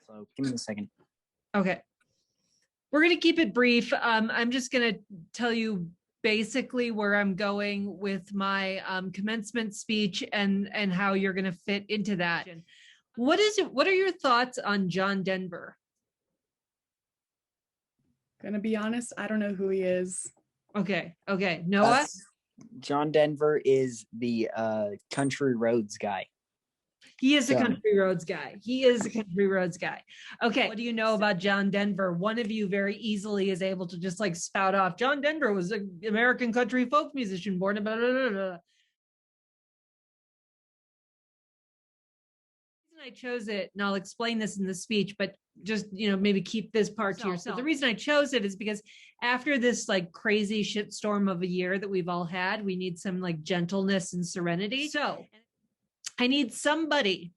So give me a second. Okay. We're going to keep it brief. I'm just going to tell you basically where I'm going with my commencement speech and how you're going to fit into that. What are your thoughts on John Denver? Gonna be honest, I don't know who he is. Okay. Noah? John Denver is the country roads guy. He is a country roads guy. Okay. What do you know about John Denver? One of you very easily is able to just like spout off. John Denver was an American country folk musician born in blah, blah, blah, blah. I chose it, and I'll explain this in the speech, but just, maybe keep this part to yourself. The reason I chose it is because after this like crazy shitstorm of a year that we've all had, we need some like gentleness and serenity. So I need somebody,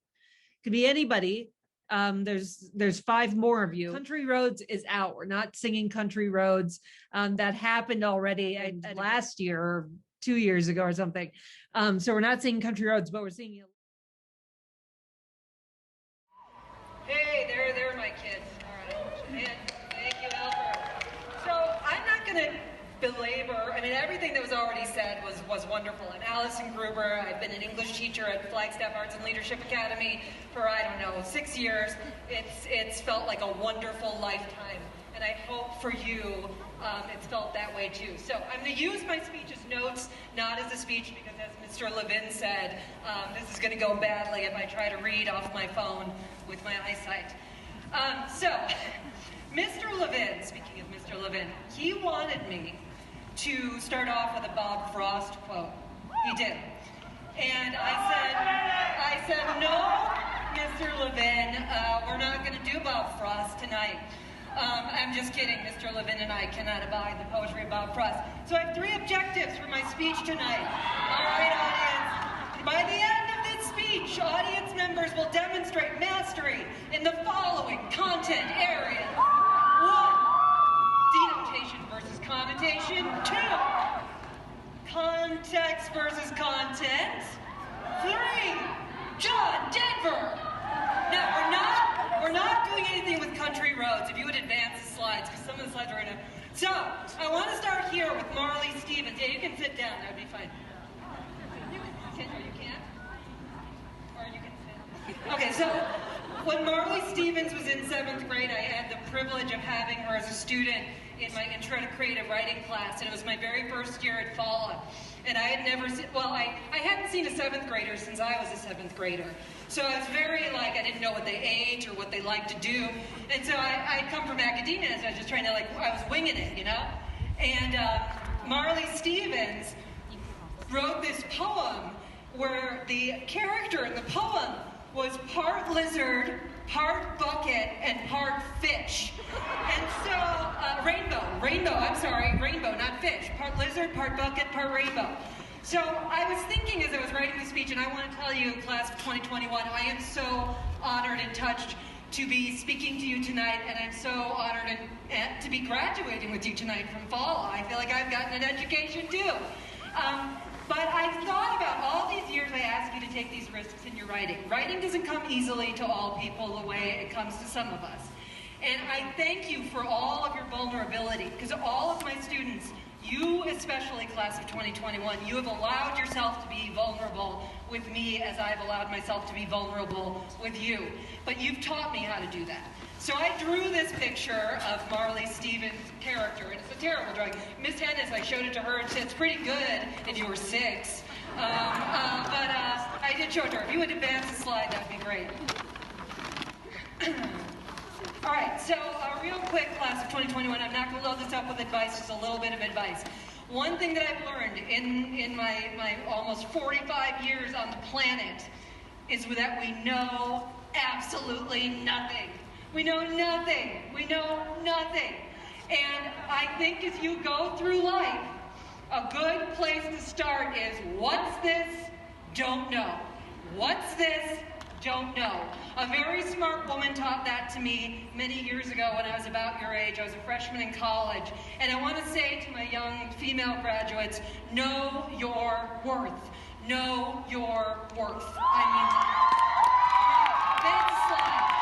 could be anybody. There's 5 more of you. Country Roads is out. We're not singing Country Roads. That happened already last year or 2 years ago or something. So we're not singing Country Roads, but we're singing. Hey, there are my kids. All right. And thank you, Albert. So I'm not going to belabor, everything that was already said was wonderful. I'm Allison Gruber. I've been an English teacher at Flagstaff Arts and Leadership Academy for, 6 years. It's felt like a wonderful lifetime, and I hope for you it's felt that way too. So I'm going to use my speech as notes, not as a speech, because as Mr. Levin said, this is going to go badly if I try to read off my phone with my eyesight. So, Mr. Levin, speaking of Mr. Levin, he wanted me to start off with a Bob Frost quote. He did. And I said, no, Mr. Levin, we're not going to do Bob Frost tonight. I'm just kidding. Mr. Levin and I cannot abide the poetry of Bob Frost. So I have 3 objectives for my speech tonight. All right, audience. By the end of this speech, audience members will demonstrate mastery in the following content areas. 1, denotation versus connotation. 2, context versus content. 3, John Denver. Now, we're not doing anything with Country Roads. If you would advance the slides, because some of the slides are right now. So, I want to start here with Marley Stevens. Yeah, you can sit down. That would be fine. Or you can't? Or you can sit. Okay, so when Marley Stevens was in 7th grade, I had the privilege of having her as a student in my Intro to Creative Writing class, and it was my very first year at FALA. And I had never seen, I hadn't seen a 7th grader since I was a 7th grader. So I was very I didn't know what they ate or what they liked to do. And so I'd come from academia, so I was just trying to I was winging it, And Marley Stevens wrote this poem where the character in the poem was part lizard, part bucket, and part fish. And so, rainbow, not fish. Part lizard, part bucket, part rainbow. So I was thinking as I was writing the speech, and I want to tell you, class of 2021, I am so honored and touched to be speaking to you tonight, and I'm so honored to be graduating with you tonight from FALA. I feel like I've gotten an education too. But I thought about all these years I asked you to take these risks in your writing. Writing doesn't come easily to all people the way it comes to some of us. And I thank you for all of your vulnerability, because all of my students, you especially, class of 2021, you have allowed yourself to be vulnerable with me as I've allowed myself to be vulnerable with you. But you've taught me how to do that. So I drew this picture of Marley Stevens' character, and it's a terrible drawing. Miss Hennis, I showed it to her, and said, it's pretty good if you were 6. But I did show it to her. If you would advance the slide, that would be great. All right, so real quick, class of 2021, I'm not going to load this up with advice, just a little bit of advice. One thing that I've learned in my almost 45 years on the planet is that we know absolutely nothing. We know nothing. We know nothing. And I think as you go through life, a good place to start is, what's this? Don't know. What's this? Don't know. A very smart woman taught that to me many years ago when I was about your age. I was a freshman in college. And I want to say to my young female graduates, know your worth. Know your worth. Next slide.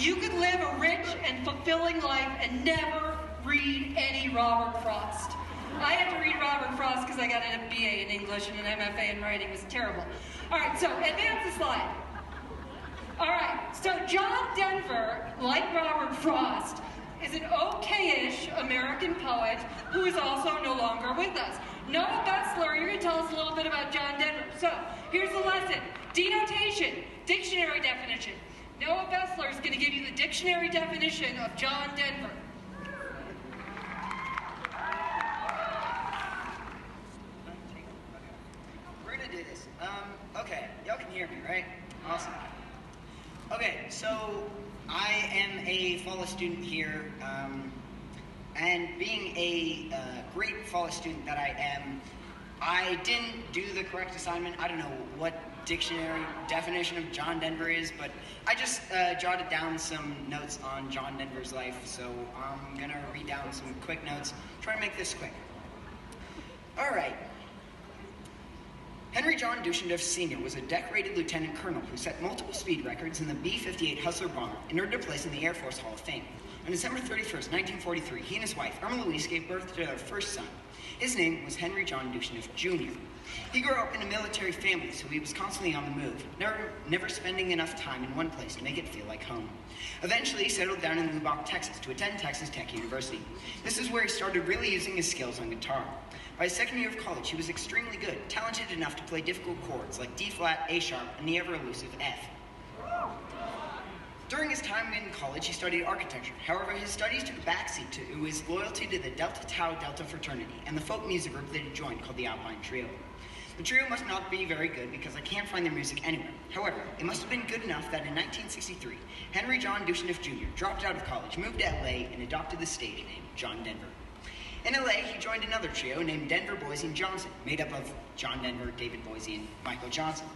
You could live a rich and fulfilling life and never read any Robert Frost. I had to read Robert Frost because I got an BA in English and an MFA in writing. It was terrible. All right, so advance the slide. All right, so John Denver, like Robert Frost, is an okay-ish American poet who is also no longer with us. Noah Bessler, you're going to tell us a little bit about John Denver. So, here's the lesson. Denotation, dictionary definition. Noah Bessler is going to give you the dictionary definition of John Denver. We're going to do this. Okay, y'all can hear me, right? Awesome. Okay, so I am a FOLA student here, and being a great FOLA student that I am, I didn't do the correct assignment. I don't know what dictionary definition of John Denver is, but I just jotted down some notes on John Denver's life, so I'm going to read down some quick notes, try to make this quick. All right. Henry John Duchendorf Sr. was a decorated lieutenant colonel who set multiple speed records in the B-58 Hustler bomber in order to place in the Air Force Hall of Fame. On December 31st, 1943, he and his wife, Irma Louise, gave birth to their first son. His name was Henry John Duchendorf Jr. He grew up in a military family, so he was constantly on the move, never spending enough time in one place to make it feel like home. Eventually, he settled down in Lubbock, Texas, to attend Texas Tech University. This is where he started really using his skills on guitar. By his second year of college, he was extremely good, talented enough to play difficult chords like D-flat, A-sharp, and the ever-elusive F. During his time in college, he studied architecture. However, his studies took a backseat to his loyalty to the Delta Tau Delta fraternity and the folk music group that he joined called the Alpine Trio. The trio must not be very good because I can't find their music anywhere. However, it must have been good enough that in 1963, Henry John Duchendorf Jr. dropped out of college, moved to LA, and adopted the stage name John Denver. In LA, he joined another trio named Denver, Boise, and Johnson, made up of John Denver, David Boise, and Michael Johnson.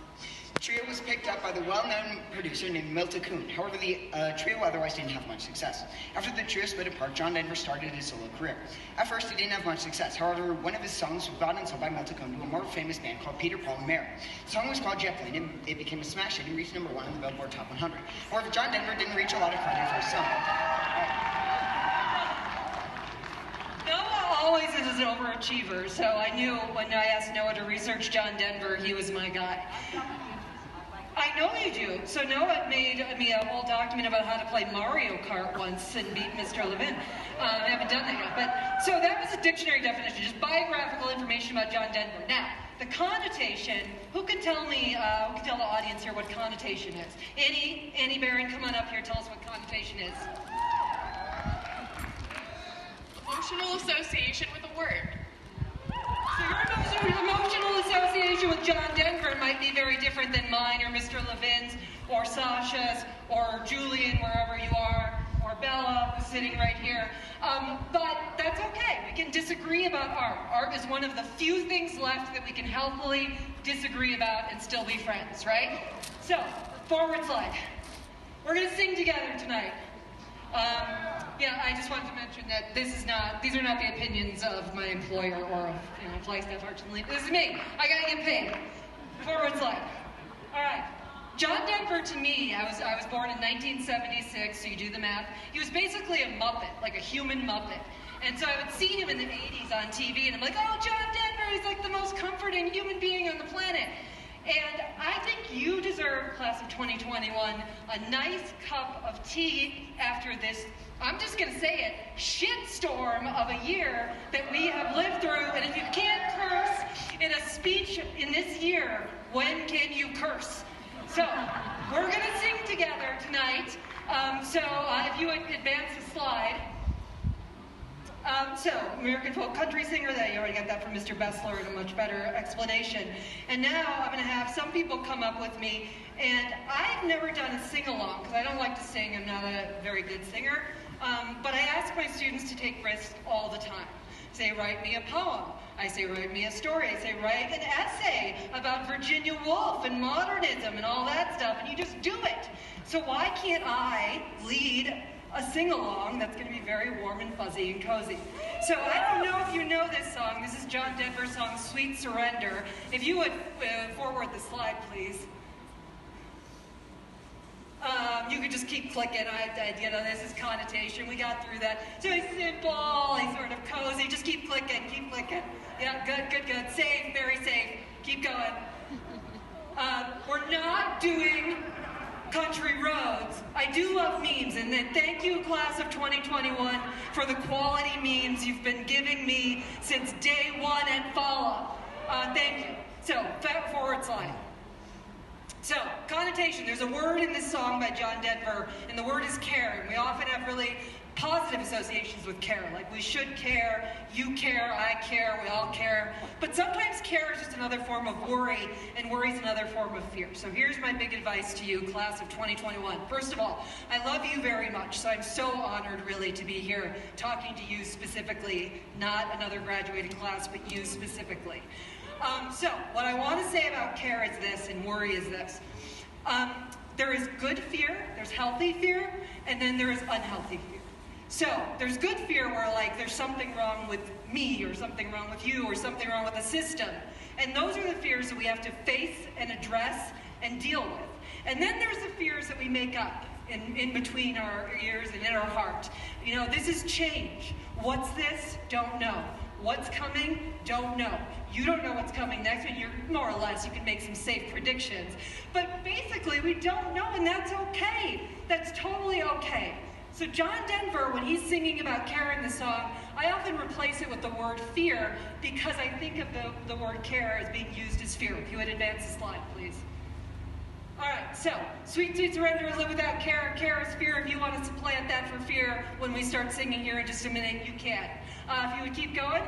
The trio was picked up by the well-known producer named Milton Kuhn. However, the trio otherwise didn't have much success. After the trio split apart, John Denver started his solo career. At first, he didn't have much success. However, one of his songs was brought and sold by Milton Kuhn to a more famous band called Peter, Paul, and Mary. The song was called Jet Plane, and it became a smash hit and reached #1 on the Billboard Top 100. However, John Denver didn't reach a lot of credit for his song. Noah always is an overachiever, so I knew when I asked Noah to research John Denver, he was my guy. I know you do. So Noah made me a whole document about how to play Mario Kart once and beat Mr. Levin. I haven't done that yet. But so that was a dictionary definition, just biographical information about John Denver. Now, the connotation, who can tell me, who can tell the audience here what connotation is? Annie Barron, come on up here, tell us what connotation is. Emotional association with a word. So your emotional association with John Denver might be very different than mine or Mr. Levin's or Sasha's or Julian, wherever you are, or Bella, who's sitting right here. But that's okay. We can disagree about art. Art is one of the few things left that we can healthily disagree about and still be friends, right? So, forward slide. We're going to sing together tonight. Yeah, I just wanted to mention that these are not the opinions of my employer or of flight staff Archie. This is me. I gotta get paid. Forward slide. All right. John Denver, to me, I was born in 1976, so you do the math. He was basically a Muppet, like a human Muppet. And so I would see him in the 80s on TV, and I'm like, oh, John Denver, he's like the most comforting human being on the planet. And I think you deserve, class of 2021, a nice cup of tea after this, I'm just going to say it, shitstorm of a year that we have lived through. And if you can't curse in a speech in this year, when can you curse? So, we're going to sing together tonight. If you would advance the slide. American folk country singer, that you already got that from Mr. Bessler in a much better explanation. And now I'm going to have some people come up with me, and I've never done a sing-along, because I don't like to sing, I'm not a very good singer, but I ask my students to take risks all the time. Say, write me a poem. I say, write me a story. I say, write an essay about Virginia Woolf and modernism and all that stuff, and you just do it. So why can't I lead a sing-along that's going to be very warm and fuzzy and cozy? So I don't know if you know this song. This is John Denver's song, Sweet Surrender. If you would forward the slide, please. You could just keep clicking. This is connotation. We got through that. So he's simple, he's sort of cozy. Just keep clicking, keep clicking. Yeah, good. Safe, very safe. Keep going. We're not doing country roads. I do love memes, and then thank you, class of 2021, for the quality memes you've been giving me since day one at follow. Thank you. So, forward slide. So, connotation. There's a word in this song by John Denver, and the word is care. And we often have really positive associations with care. Like, we should care, you care, I care, we all care. But sometimes care is just another form of worry, and worry is another form of fear. So here's my big advice to you, class of 2021. First of all, I love you very much, so I'm so honored, really, to be here talking to you specifically, not another graduating class, but you specifically. So, what I want to say about care is this, and worry is this. There is good fear, there's healthy fear, and then there is unhealthy fear. So, there's good fear where, like, there's something wrong with me, or something wrong with you, or something wrong with the system. And those are the fears that we have to face and address and deal with. And then there's the fears that we make up in between our ears and in our heart. You know, this is change. What's this? Don't know. What's coming? Don't know. You don't know what's coming next, but you're more or less, you can make some safe predictions. But basically, we don't know, and that's okay. That's totally okay. So John Denver, when he's singing about care in the song, I often replace it with the word fear because I think of the word care as being used as fear. If you would advance the slide, please. All right, so sweet surrender is live without care. Care is fear. If you want to supplant that for fear when we start singing here in just a minute, you can. If you would keep going.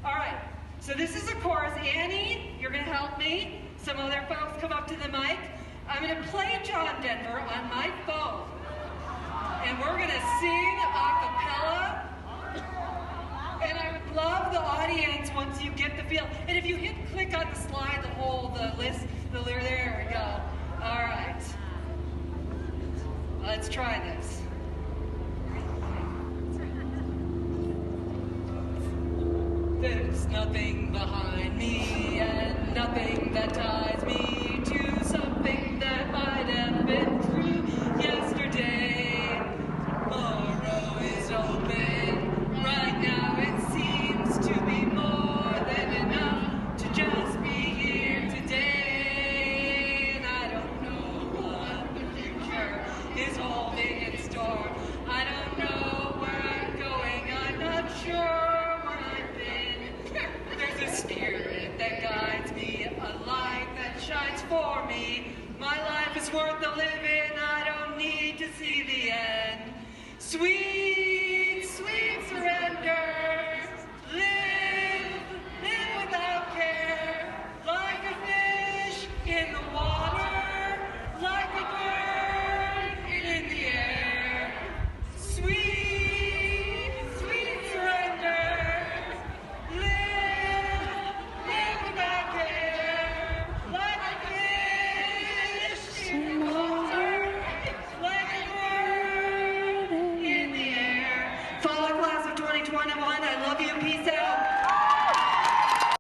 All right, so this is the chorus. Annie, you're going to help me. Some other folks come up to the mic. I'm going to play John Denver on my phone. And we're going to sing a cappella. And I would love the audience once you get the feel. And if you hit click on the slide, the list, there we go. All right. Let's try this. There's nothing behind me and nothing that ties me to something that might have been true yesterday. Tomorrow is open. Right now it seems to be more than enough to just be here today. And I don't know what the future is holding in store. I don't know where I'm going. I'm not sure. There's a spirit that guides me, a light that shines for me. My life is worth the living, I don't need to see the end. Sweet